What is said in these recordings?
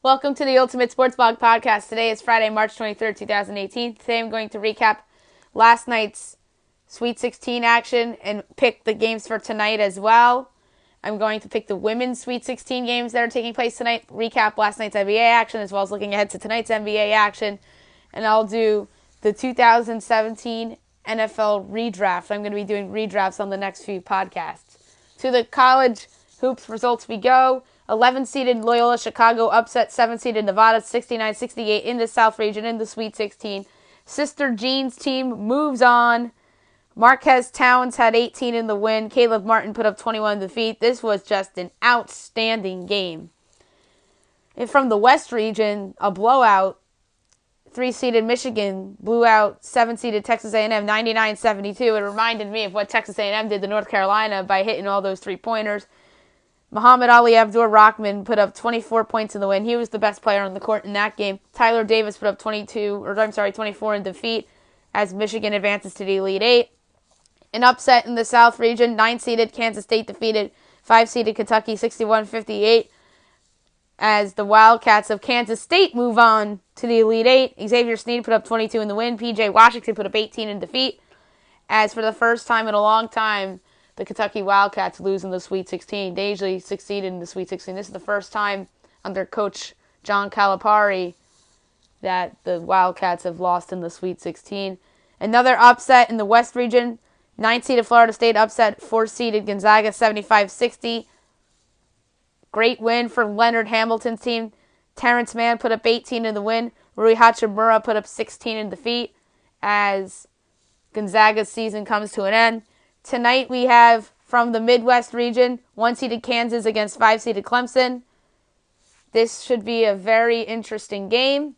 Welcome to the Ultimate Sports Blog Podcast. Today is Friday, March 23rd, 2018. Today I'm going to recap last night's Sweet 16 action and pick the games for tonight as well. I'm going to pick the women's Sweet 16 games that are taking place tonight, recap last night's NBA action, as well as looking ahead to tonight's NBA action. And I'll do the 2017 NFL redraft. I'm going to be doing redrafts on the next few podcasts. To the college hoops results we go. 11-seeded Loyola Chicago upset 7-seeded Nevada 69-68 in the South region in the Sweet 16. Sister Jean's team moves on. Marquez Towns had 18 in the win. Caleb Martin put up 21 in defeat. This was just an outstanding game. And from the West region, a blowout. 3-seeded Michigan blew out 7-seeded Texas A&M 99-72. It reminded me of what Texas A&M did to North Carolina by hitting all those three-pointers. Muhammad Ali Abdur-Rahman put up 24 points in the win. He was the best player on the court in that game. Tyler Davis put up 24 in defeat as Michigan advances to the Elite Eight. An upset in the South region. 9-seeded Kansas State defeated 5-seeded Kentucky 61-58 as the Wildcats of Kansas State move on to the Elite Eight. Xavier Sneed put up 22 in the win. P.J. Washington put up 18 in defeat as for the first time in a long time, the Kentucky Wildcats lose in the Sweet 16. They usually succeeded in the Sweet 16. This is the first time under Coach John Calipari that the Wildcats have lost in the Sweet 16. Another upset in the West region. 9-seeded Florida State upset 4-seeded Gonzaga 75-60. Great win for Leonard Hamilton's team. Terrence Mann put up 18 in the win. Rui Hachimura put up 16 in defeat as Gonzaga's season comes to an end. Tonight we have, from the Midwest region, 1-seeded Kansas against 5-seeded Clemson. This should be a very interesting game.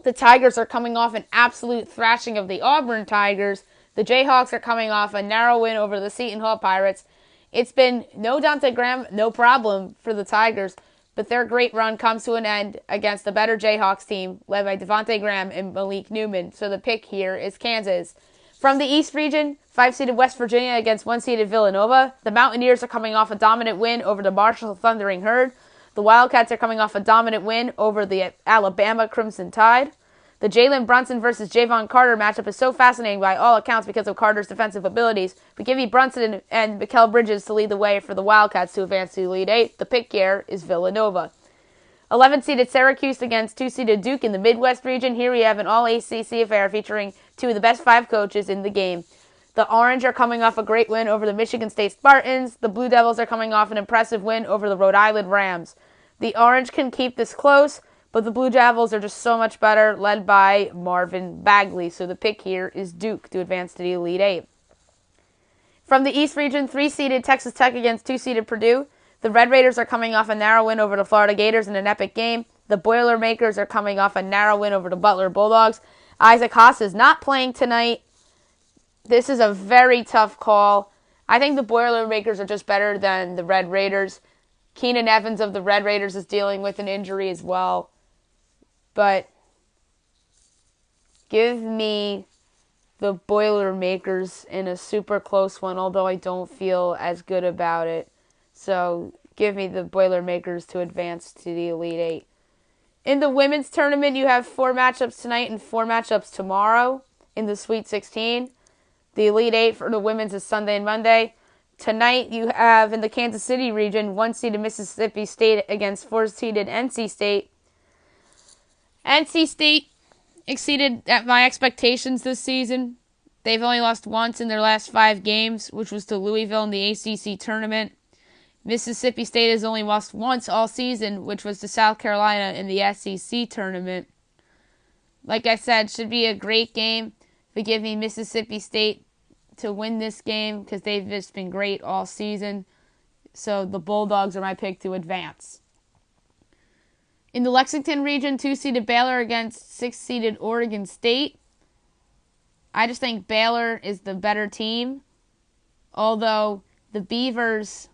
The Tigers are coming off an absolute thrashing of the Auburn Tigers. The Jayhawks are coming off a narrow win over the Seton Hall Pirates. It's been no Devontae Graham, no problem for the Tigers, but their great run comes to an end against the better Jayhawks team led by Devontae Graham and Malik Newman. So the pick here is Kansas. From the East region, 5-seeded West Virginia against 1-seeded Villanova. The Mountaineers are coming off a dominant win over the Marshall Thundering Herd. The Wildcats are coming off a dominant win over the Alabama Crimson Tide. The Jalen Brunson versus Javon Carter matchup is so fascinating by all accounts because of Carter's defensive abilities. But give me Brunson and Mikal Bridges to lead the way for the Wildcats to advance to the Elite Eight. The pick here is Villanova. 11-seeded Syracuse against 2-seeded Duke in the Midwest region. Here we have an all-ACC affair featuring two of the best 5 coaches in the game. The Orange are coming off a great win over the Michigan State Spartans. The Blue Devils are coming off an impressive win over the Rhode Island Rams. The Orange can keep this close, but the Blue Devils are just so much better, led by Marvin Bagley. So the pick here is Duke to advance to the Elite Eight. From the East region, 3-seeded Texas Tech against 2-seeded Purdue. The Red Raiders are coming off a narrow win over the Florida Gators in an epic game. The Boilermakers are coming off a narrow win over the Butler Bulldogs. Isaac Haas is not playing tonight. This is a very tough call. I think the Boilermakers are just better than the Red Raiders. Keenan Evans of the Red Raiders is dealing with an injury as well. But give me the Boilermakers in a super close one, although I don't feel as good about it. So give me the Boilermakers to advance to the Elite Eight. In the women's tournament, you have 4 matchups tonight and 4 matchups tomorrow in the Sweet 16. The Elite Eight for the women's is Sunday and Monday. Tonight, you have in the Kansas City region, 1-seeded Mississippi State against 4-seeded NC State. NC State exceeded my expectations this season. They've only lost once in their last 5 games, which was to Louisville in the ACC tournament. Mississippi State has only lost once all season, which was to South Carolina in the SEC tournament. Like I said, should be a great game. Forgive me, Mississippi State to win this game because they've just been great all season. So the Bulldogs are my pick to advance. In the Lexington region, 2-seeded Baylor against 6-seeded Oregon State. I just think Baylor is the better team. Although the Beavers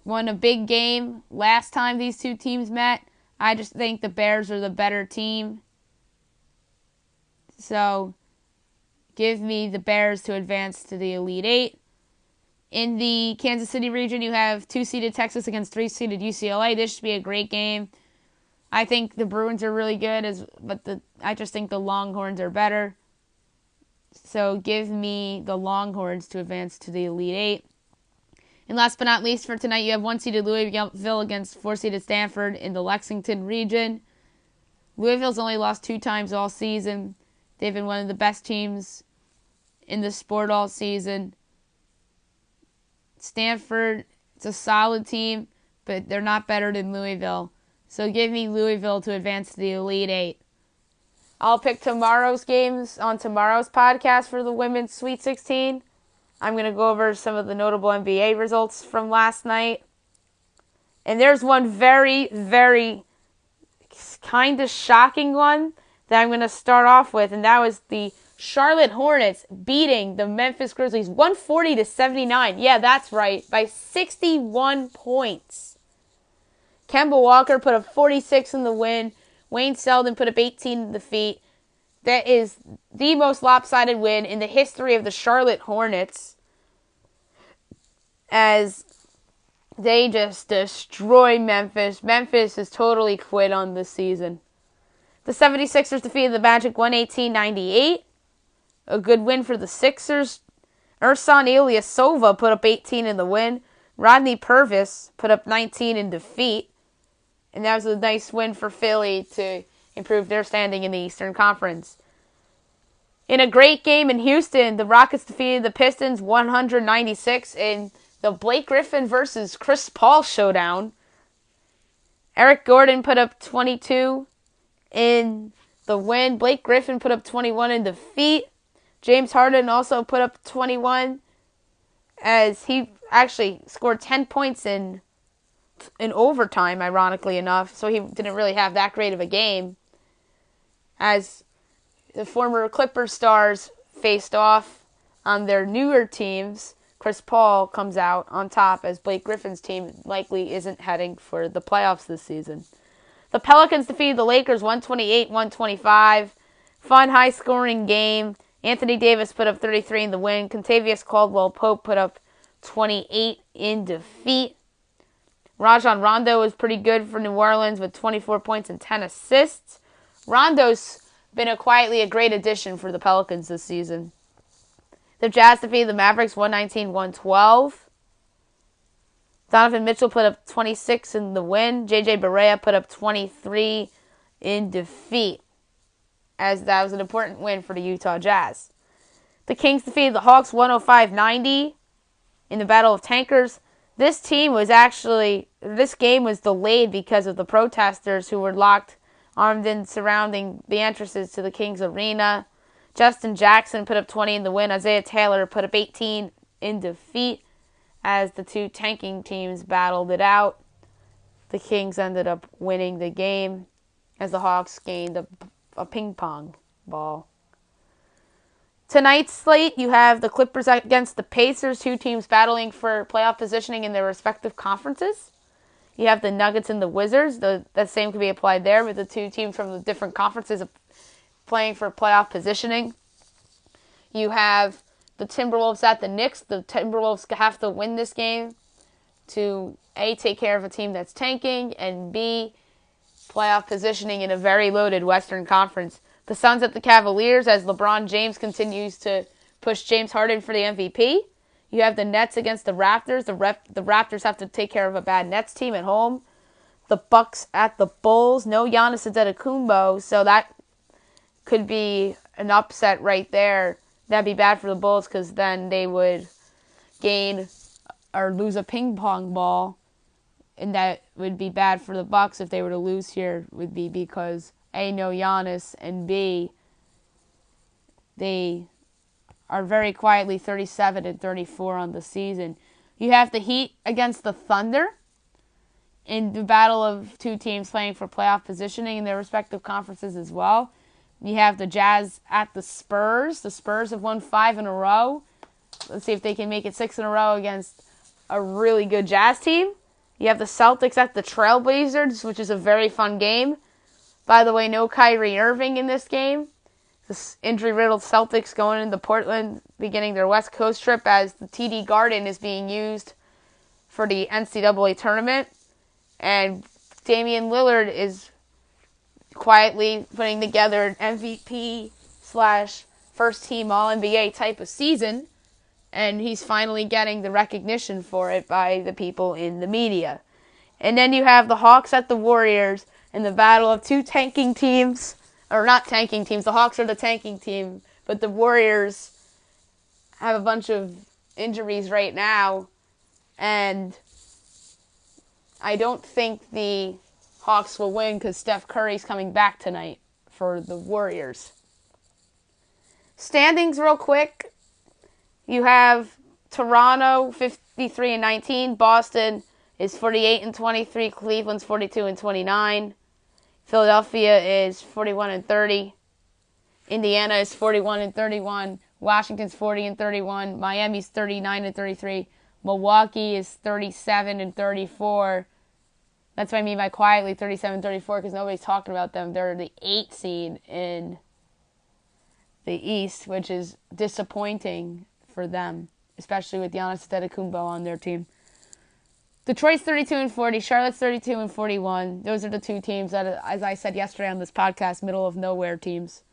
won a big game last time these two teams met, I just think the Bears are the better team. So give me the Bears to advance to the Elite Eight. In the Kansas City region, you have 2-seeded Texas against 3-seeded UCLA. This should be a great game. I think the Bruins are really good, but I just think the Longhorns are better. So give me the Longhorns to advance to the Elite Eight. And last but not least for tonight, you have 1-seeded Louisville against 4-seeded Stanford in the Lexington region. Louisville's only lost 2 times all season. They've been one of the best teams in the sport all season. Stanford, it's a solid team, but they're not better than Louisville. So give me Louisville to advance to the Elite Eight. I'll pick tomorrow's games on tomorrow's podcast for the Women's Sweet 16. I'm going to go over some of the notable NBA results from last night. And there's one very, very kind of shocking one that I'm going to start off with, and that was the Charlotte Hornets beating the Memphis Grizzlies 140-79. Yeah, that's right, by 61 points. Kemba Walker put up 46 in the win. Wayne Selden put up 18 in defeat. That is the most lopsided win in the history of the Charlotte Hornets, as they just destroy Memphis. Memphis is totally quit on this season. The 76ers defeated the Magic 118-98. A good win for the Sixers. Ersan Ilyasova put up 18 in the win. Rodney Purvis put up 19 in defeat. And that was a nice win for Philly to improve their standing in the Eastern Conference. In a great game in Houston, the Rockets defeated the Pistons 196 in the Blake Griffin versus Chris Paul showdown. Eric Gordon put up 22 in the win. Blake Griffin put up 21 in defeat. James Harden also put up 21, as he actually scored 10 points in overtime, ironically enough, so he didn't really have that great of a game. As the former Clippers stars faced off on their newer teams, Chris Paul comes out on top, as Blake Griffin's team likely isn't heading for the playoffs this season. The Pelicans defeated the Lakers 128-125. Fun, high-scoring game. Anthony Davis put up 33 in the win. Contavious Caldwell-Pope put up 28 in defeat. Rajon Rondo was pretty good for New Orleans with 24 points and 10 assists. Rondo's been quietly a great addition for the Pelicans this season. The Jazz defeated the Mavericks 119-112. Donovan Mitchell put up 26 in the win. J.J. Barea put up 23 in defeat, as that was an important win for the Utah Jazz. The Kings defeated the Hawks 105-90 in the Battle of Tankers. This game was delayed because of the protesters who were locked, armed, and surrounding the entrances to the Kings Arena. Justin Jackson put up 20 in the win. Isaiah Taylor put up 18 in defeat, as the two tanking teams battled it out. The Kings ended up winning the game, as the Hawks gained a ping pong ball. Tonight's slate, you have the Clippers against the Pacers, 2 teams battling for playoff positioning in their respective conferences. You have the Nuggets and the Wizards. That same could be applied there, with the 2 teams from the different conferences playing for playoff positioning. You have the Timberwolves at the Knicks. The Timberwolves have to win this game to A, take care of a team that's tanking, and B, playoff positioning in a very loaded Western Conference. The Suns at the Cavaliers, as LeBron James continues to push James Harden for the MVP. You have the Nets against the Raptors. The Raptors have to take care of a bad Nets team at home. The Bucks at the Bulls. No Giannis Antetokounmpo, so that could be an upset right there. That'd be bad for the Bulls, because then they would gain or lose a ping pong ball, and that would be bad for the Bucks if they were to lose here. Would be because A, no Giannis, and B, they are very quietly 37-34 on the season. You have the Heat against the Thunder in the battle of 2 teams playing for playoff positioning in their respective conferences as well. You have the Jazz at the Spurs. The Spurs have won 5 in a row. Let's see if they can make it 6 in a row against a really good Jazz team. You have the Celtics at the Trailblazers, which is a very fun game. By the way, no Kyrie Irving in this game. The injury-riddled Celtics going into Portland, beginning their West Coast trip, as the TD Garden is being used for the NCAA tournament. And Damian Lillard is quietly putting together an MVP slash first team All-NBA type of season, and he's finally getting the recognition for it by the people in the media. And then you have the Hawks at the Warriors in the battle of two tanking teams, or not tanking teams, the Hawks are the tanking team, but the Warriors have a bunch of injuries right now, and I don't think the Hawks will win because Steph Curry's coming back tonight for the Warriors. Standings real quick. You have Toronto 53-19, Boston is 48-23, Cleveland's 42-29, Philadelphia is 41-30, Indiana is 41-31, Washington's 40-31, Miami's 39-33, Milwaukee is 37-34. That's what I mean by quietly 37-34 because nobody's talking about them. They're the 8th seed in the East, which is disappointing for them, especially with Giannis Antetokounmpo on their team. Detroit's 32-40, Charlotte's 32-41. Those are the two teams that, as I said yesterday on this podcast, middle of nowhere teams.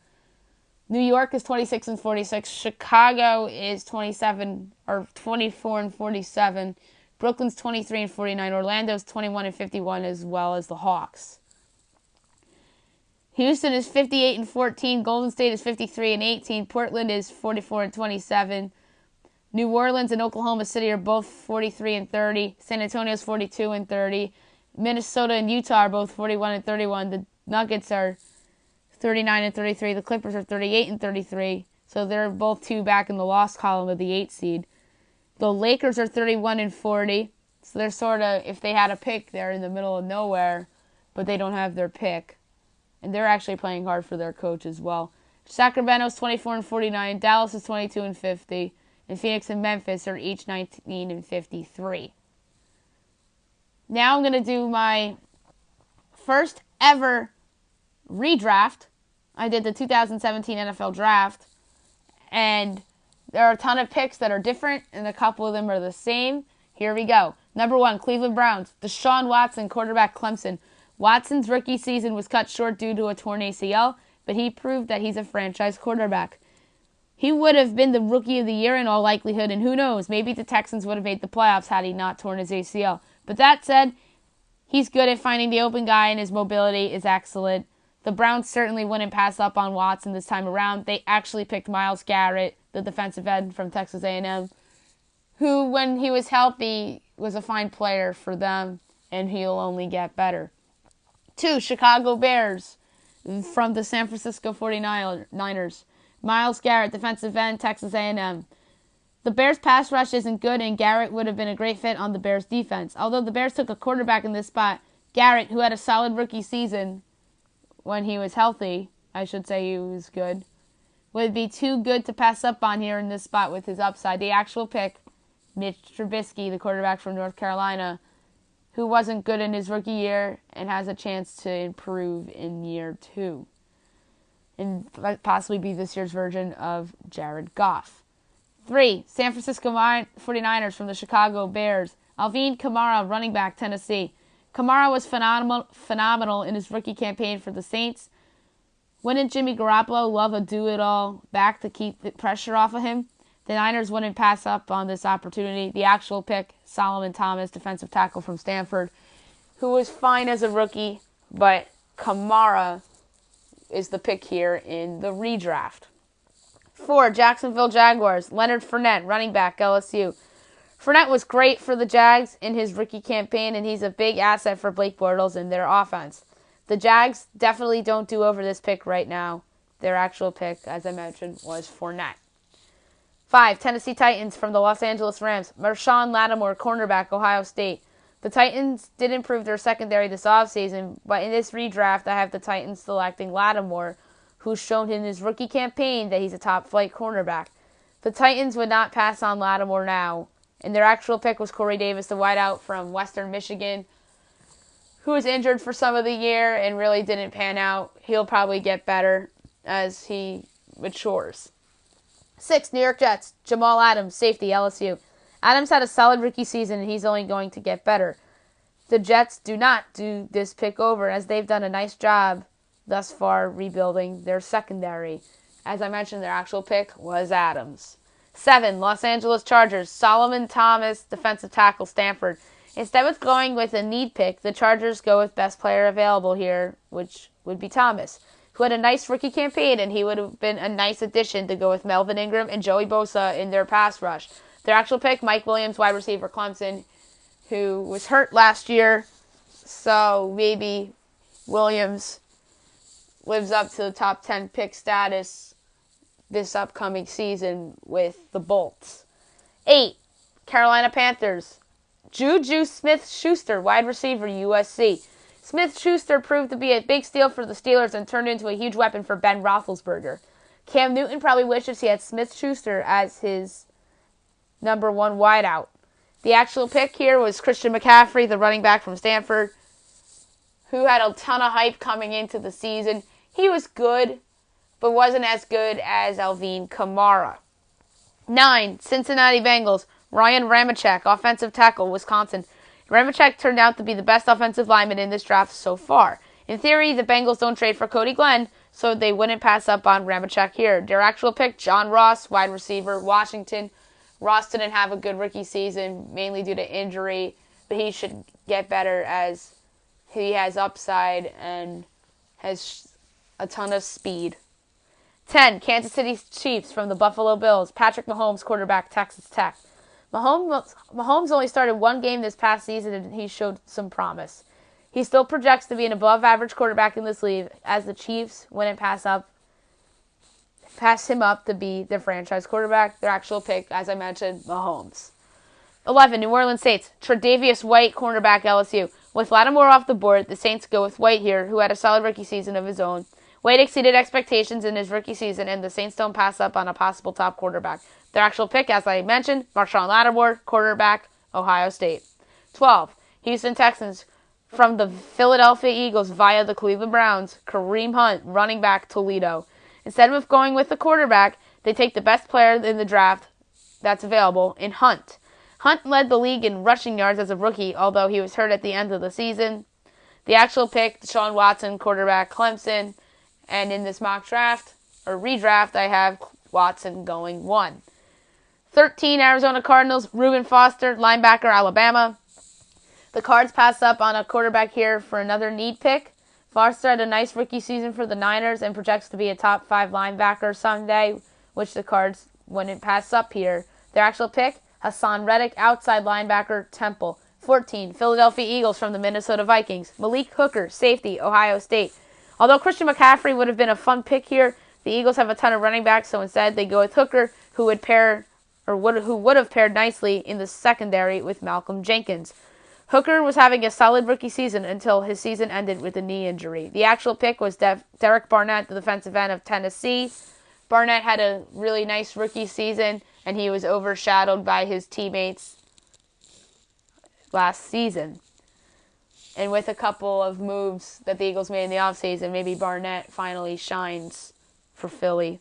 New York is 26-46. Chicago is 24-47. Brooklyn's 23-49. Orlando's 21-51, as well as the Hawks. Houston is 58-14. Golden State is 53-18. Portland is 44-27. New Orleans and Oklahoma City are both 43-30. San Antonio is 42-30. Minnesota and Utah are both 41-31. The Nuggets are 39-33. The Clippers are 38-33. So they're both two back in the loss column of the 8th seed. The Lakers are 31-40. So they're sort of, if they had a pick, they're in the middle of nowhere, but they don't have their pick. And they're actually playing hard for their coach as well. Sacramento's 24-49. Dallas is 22-50. And Phoenix and Memphis are each 19-53. Now I'm going to do my first ever redraft. I did the 2017 NFL Draft. And there are a ton of picks that are different, and a couple of them are the same. Here we go. Number 1, Cleveland Browns. Deshaun Watson, quarterback, Clemson. Watson's rookie season was cut short due to a torn ACL, but he proved that he's a franchise quarterback. He would have been the rookie of the year in all likelihood, and who knows, maybe the Texans would have made the playoffs had he not torn his ACL. But that said, he's good at finding the open guy, and his mobility is excellent. The Browns certainly wouldn't pass up on Watson this time around. They actually picked Myles Garrett, the defensive end from Texas A&M, who, when he was healthy, was a fine player for them, and he'll only get better. 2, Chicago Bears from the San Francisco 49ers. Myles Garrett, defensive end, Texas A&M. The Bears' pass rush isn't good, and Garrett would have been a great fit on the Bears' defense. Although the Bears took a quarterback in this spot, Garrett, who had a solid rookie season when he was healthy, I should say he was good, would be too good to pass up on here in this spot with his upside. The actual pick, Mitch Trubisky, the quarterback from North Carolina, who wasn't good in his rookie year and has a chance to improve in year 2. And possibly be this year's version of Jared Goff. 3, San Francisco 49ers from the Chicago Bears. Alvin Kamara, running back, Tennessee. Kamara was phenomenal in his rookie campaign for the Saints. Wouldn't Jimmy Garoppolo love a do-it-all back to keep the pressure off of him? The Niners wouldn't pass up on this opportunity. The actual pick, Solomon Thomas, defensive tackle from Stanford, who was fine as a rookie, but Kamara is the pick here in the redraft. 4, Jacksonville Jaguars. Leonard Fournette, running back, LSU. Fournette was great for the Jags in his rookie campaign, and he's a big asset for Blake Bortles in their offense. The Jags definitely don't do over this pick right now. Their actual pick, as I mentioned, was Fournette. 5, Tennessee Titans from the Los Angeles Rams. Marshawn Lattimore, cornerback, Ohio State. The Titans did improve their secondary this offseason, but in this redraft, I have the Titans selecting Lattimore, who's shown in his rookie campaign that he's a top-flight cornerback. The Titans would not pass on Lattimore now, and their actual pick was Corey Davis, the wideout from Western Michigan, who was injured for some of the year and really didn't pan out. He'll probably get better as he matures. 6, New York Jets. Jamal Adams, safety, LSU. Adams had a solid rookie season, and he's only going to get better. The Jets do not do this pick over, as they've done a nice job thus far rebuilding their secondary. As I mentioned, their actual pick was Adams. 7. Los Angeles Chargers. Solomon Thomas, defensive tackle, Stanford. Instead of going with a need pick, the Chargers go with best player available here, which would be Thomas, who had a nice rookie campaign, and he would have been a nice addition to go with Melvin Ingram and Joey Bosa in their pass rush. Their actual pick, Mike Williams, wide receiver, Clemson, who was hurt last year, so maybe Williams lives up to the top 10 pick status this upcoming season with the Bolts. 8. Carolina Panthers. Juju Smith-Schuster, wide receiver, USC. Smith-Schuster proved to be a big steal for the Steelers and turned into a huge weapon for Ben Roethlisberger. Cam Newton probably wishes he had Smith-Schuster as his number 1 wideout. The actual pick here was Christian McCaffrey, the running back from Stanford, who had a ton of hype coming into the season. He was good, but wasn't as good as Alvin Kamara. 9. Cincinnati Bengals. Ryan Ramczyk, offensive tackle, Wisconsin. Ramczyk turned out to be the best offensive lineman in this draft so far. In theory, the Bengals don't trade for Cody Glenn, so they wouldn't pass up on Ramczyk here. Their actual pick, John Ross, wide receiver, Washington. Ross didn't have a good rookie season, mainly due to injury, but he should get better as he has upside and has a ton of speed. 10. Kansas City Chiefs from the Buffalo Bills. Patrick Mahomes, quarterback, Texas Tech. Mahomes only started 1 game this past season, and he showed some promise. He still projects to be an above-average quarterback in this league, as the Chiefs wouldn't pass him up to be their franchise quarterback. Their actual pick, as I mentioned, Mahomes. 11. New Orleans Saints. Tre'Davious White, cornerback, LSU. With Lattimore off the board, the Saints go with White here, who had a solid rookie season of his own. White exceeded expectations in his rookie season, and the Saints don't pass up on a possible top quarterback. Their actual pick, as I mentioned, Marshawn Lattimore, quarterback, Ohio State. 12. Houston Texans. From the Philadelphia Eagles via the Cleveland Browns, Kareem Hunt, running back, Toledo. Instead of going with the quarterback, they take the best player in the draft that's available in Hunt. Hunt led the league in rushing yards as a rookie, although he was hurt at the end of the season. The actual pick, Deshaun Watson, quarterback, Clemson. And in this mock draft, or redraft, I have Watson going 1. 13, Arizona Cardinals, Reuben Foster, linebacker, Alabama. The Cards pass up on a quarterback here for another need pick. Foster had a nice rookie season for the Niners and projects to be a top 5 linebacker someday, which the Cards wouldn't pass up here. Their actual pick, Hassan Reddick, outside linebacker, Temple. 14, Philadelphia Eagles from the Minnesota Vikings. Malik Hooker, safety, Ohio State. Although Christian McCaffrey would have been a fun pick here, the Eagles have a ton of running backs, so instead they go with Hooker, who would have paired nicely in the secondary with Malcolm Jenkins. Hooker was having a solid rookie season until his season ended with a knee injury. The actual pick was Derek Barnett, the defensive end of Tennessee. Barnett had a really nice rookie season, and he was overshadowed by his teammates last season. And with a couple of moves that the Eagles made in the offseason, maybe Barnett finally shines for Philly.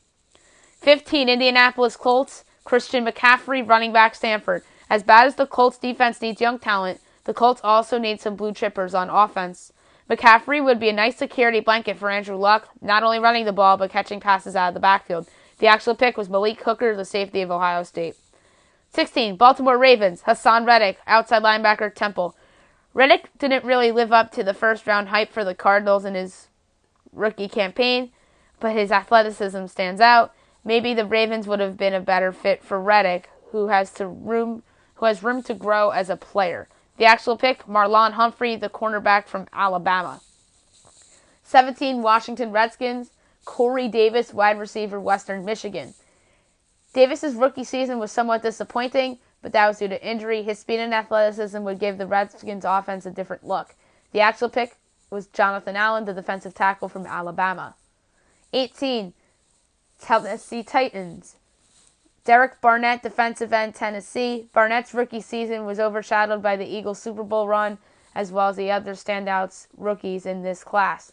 15, Indianapolis Colts, Christian McCaffrey, running back, Stanford. As bad as the Colts defense needs young talent, the Colts also need some blue chippers on offense. McCaffrey would be a nice security blanket for Andrew Luck, not only running the ball, but catching passes out of the backfield. The actual pick was Malik Hooker, the safety of Ohio State. 16, Baltimore Ravens, Hassan Reddick, outside linebacker, Temple. Reddick didn't really live up to the first-round hype for the Cardinals in his rookie campaign, but his athleticism stands out. Maybe the Ravens would have been a better fit for Reddick, who has room to grow as a player. The actual pick, Marlon Humphrey, the cornerback from Alabama. 17, Washington Redskins, Corey Davis, wide receiver, Western Michigan. Davis's rookie season was somewhat disappointing, but that was due to injury. His speed and athleticism would give the Redskins offense a different look. The actual pick was Jonathan Allen, the defensive tackle from Alabama. 18, Tennessee Titans. Derek Barnett, defensive end, Tennessee. Barnett's rookie season was overshadowed by the Eagles' Super Bowl run, as well as the other standouts rookies in this class.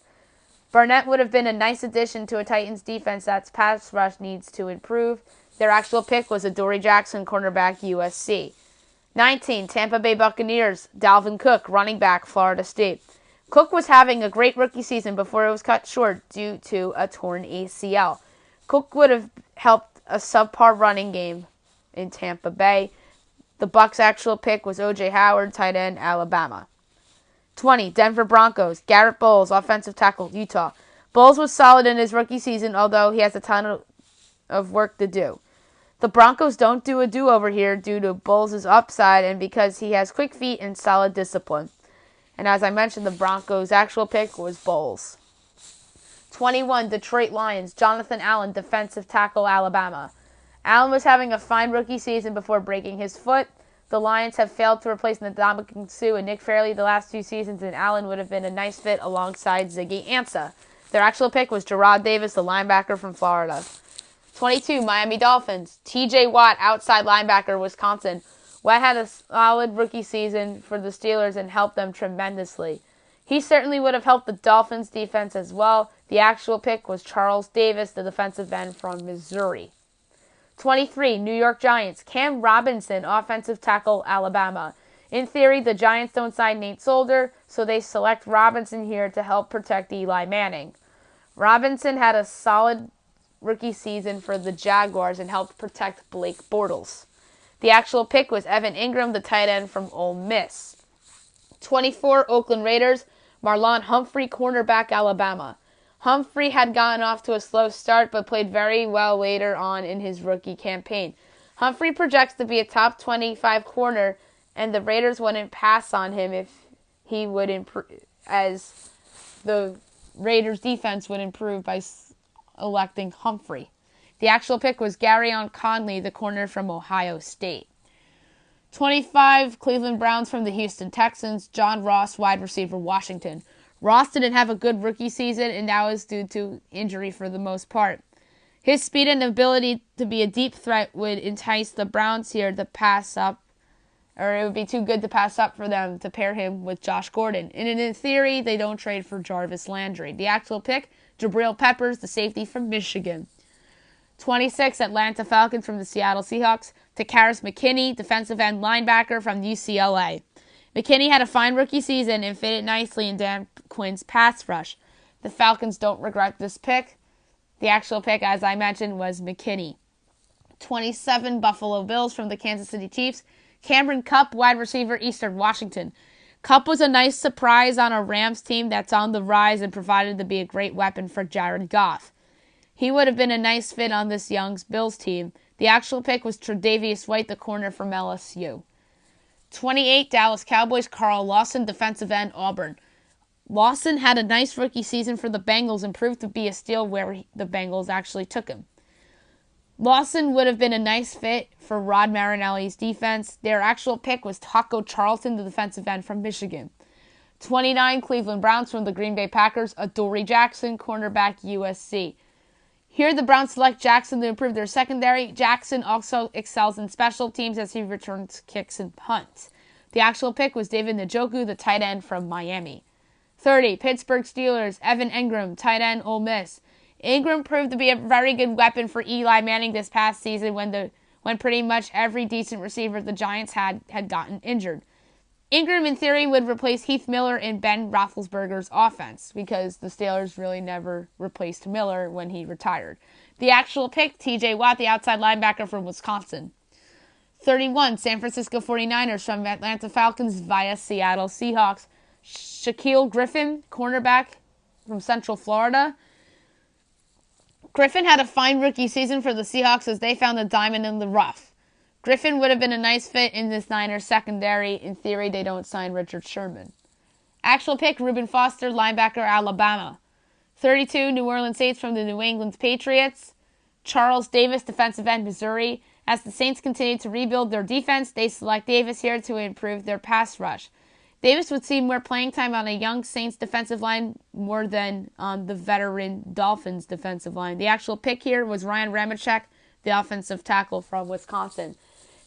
Barnett would have been a nice addition to a Titans defense that's pass rush needs to improve. Their actual pick was Adoree Jackson, cornerback, USC. 19, Tampa Bay Buccaneers, Dalvin Cook, running back, Florida State. Cook was having a great rookie season before it was cut short due to a torn ACL. Cook would have helped a subpar running game in Tampa Bay. The Bucs' actual pick was O.J. Howard, tight end, Alabama. 20, Denver Broncos, Garrett Bowles, offensive tackle, Utah. Bowles was solid in his rookie season, although he has a ton of work to do. The Broncos don't do a do-over here due to Bowles' upside and because he has quick feet and solid discipline. And as I mentioned, the Broncos' actual pick was Bowles. 21, Detroit Lions, Jonathan Allen, defensive tackle, Alabama. Allen was having a fine rookie season before breaking his foot. The Lions have failed to replace Ndamukong Suh and Nick Fairley the last 2 seasons, and Allen would have been a nice fit alongside Ziggy Ansah. Their actual pick was Jarrad Davis, the linebacker from Florida. 22, Miami Dolphins, T.J. Watt, outside linebacker, Wisconsin. Watt had a solid rookie season for the Steelers and helped them tremendously. He certainly would have helped the Dolphins' defense as well. The actual pick was Charles Davis, the defensive end from Missouri. 23, New York Giants, Cam Robinson, offensive tackle, Alabama. In theory, the Giants don't sign Nate Solder, so they select Robinson here to help protect Eli Manning. Robinson had a solid rookie season for the Jaguars and helped protect Blake Bortles. The actual pick was Evan Ingram, the tight end from Ole Miss. 24, Oakland Raiders, Marlon Humphrey, cornerback, Alabama. Humphrey had gotten off to a slow start but played very well later on in his rookie campaign. Humphrey projects to be a top 25 corner, and the Raiders wouldn't pass on him if he would improve, as the Raiders' defense would improve by electing Humphrey. The actual pick was Garyon Conley, the corner from Ohio State. 25, Cleveland Browns from the Houston Texans, John Ross, wide receiver, Washington. Ross didn't have a good rookie season, and that was due to injury for the most part. His speed and ability to be a deep threat would entice the Browns here to pass up, or it would be too good to pass up for them to pair him with Josh Gordon. And in theory, they don't trade for Jarvis Landry. The actual pick, Jabril Peppers, the safety from Michigan. 26, Atlanta Falcons from the Seattle Seahawks, Takaris McKinney, defensive end linebacker from UCLA. McKinney had a fine rookie season and fitted nicely in Dan Quinn's pass rush. The Falcons don't regret this pick. The actual pick, as I mentioned, was McKinney. 27, Buffalo Bills from the Kansas City Chiefs, Cameron Kupp, wide receiver, Eastern Washington. Kupp was a nice surprise on a Rams team that's on the rise and provided to be a great weapon for Jared Goff. He would have been a nice fit on this young Bills team. The actual pick was Tre'Davious White, the corner from LSU. 28, Dallas Cowboys, Carl Lawson, defensive end, Auburn. Lawson had a nice rookie season for the Bengals and proved to be a steal where the Bengals actually took him. Lawson would have been a nice fit for Rod Marinelli's defense. Their actual pick was Taco Charlton, the defensive end from Michigan. 29, Cleveland Browns from the Green Bay Packers, Adoree Jackson, cornerback, USC. Here, the Browns select Jackson to improve their secondary. Jackson also excels in special teams as he returns kicks and punts. The actual pick was David Njoku, the tight end from Miami. 30, Pittsburgh Steelers, Evan Ingram, tight end, Ole Miss. Ingram proved to be a very good weapon for Eli Manning this past season when pretty much every decent receiver the Giants had gotten injured. Ingram, in theory, would replace Heath Miller in Ben Roethlisberger's offense because the Steelers really never replaced Miller when he retired. The actual pick, T.J. Watt, the outside linebacker from Wisconsin. 31, San Francisco 49ers from Atlanta Falcons via Seattle Seahawks. Shaquille Griffin, cornerback from Central Florida. Griffin had a fine rookie season for the Seahawks as they found a diamond in the rough. Griffin would have been a nice fit in this Niners secondary. In theory, they don't sign Richard Sherman. Actual pick, Reuben Foster, linebacker, Alabama. 32, New Orleans Saints from the New England Patriots. Charles Davis, defensive end, Missouri. As the Saints continue to rebuild their defense, they select Davis here to improve their pass rush. Davis would see more playing time on a young Saints defensive line more than on the veteran Dolphins defensive line. The actual pick here was Ryan Ramczyk, the offensive tackle from Wisconsin.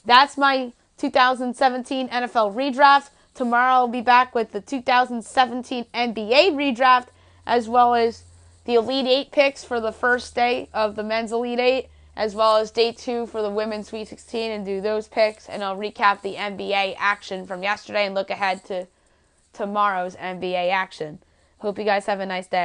That's my 2017 NFL redraft. Tomorrow I'll be back with the 2017 NBA redraft, as well as the Elite 8 picks for the first day of the men's Elite 8, as well as day 2 for the women's Sweet 16, and do those picks. And I'll recap the NBA action from yesterday and look ahead to tomorrow's NBA action. Hope you guys have a nice day.